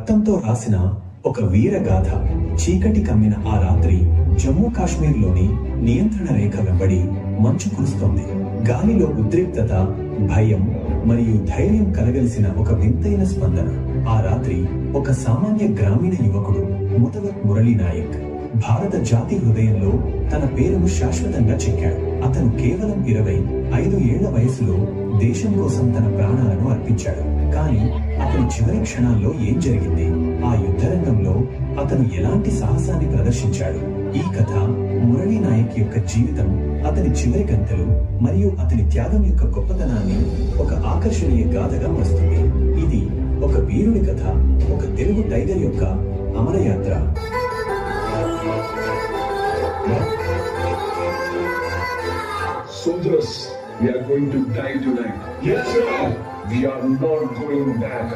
రక్తంతో రాసిన ఒక వీరగాథ. చీకటి కమ్మిన ఆ రాత్రి జమ్మూ కాశ్మీర్లోని నియంత్రణ రేఖ వెంబడి మంచు కురుస్తోంది. గాలిలో ఉద్రిక్తత, భయం మరియు ధైర్యం కలగలిసిన ఒక వింతైన స్పందన. ఆ రాత్రి ఒక సామాన్య గ్రామీణ యువకుడు ముతవత్ మురళీ నాయక్ భారత జాతి హృదయంలో తన పేరును శాశ్వతంగా చెక్కాడు. అతను కేవలం 25 ఏళ్ల వయసులో దేశం కోసం తన ప్రాణాలను అర్పించాడు. కానీ అతని చివరి క్షణాల్లో ఏం జరిగింది? ఆ యుద్ధరంగంలో అతను ఎలాంటి సాహసాన్ని ప్రదర్శించాడు? ఈ కథ మురళీ నాయక్ యొక్క జీవితం, అతని చివరి గంటలు మరియు అతని త్యాగం యొక్క గొప్పతనాన్ని ఒక ఆకర్షణీయ గాథగా వస్తుంది. ఇది ఒక వీరుడి కథ, ఒక తెలుగు టైగర్ యొక్క అమరయాత్ర. Soldiers, we are going to die tonight. Yes, sir. We are not going back.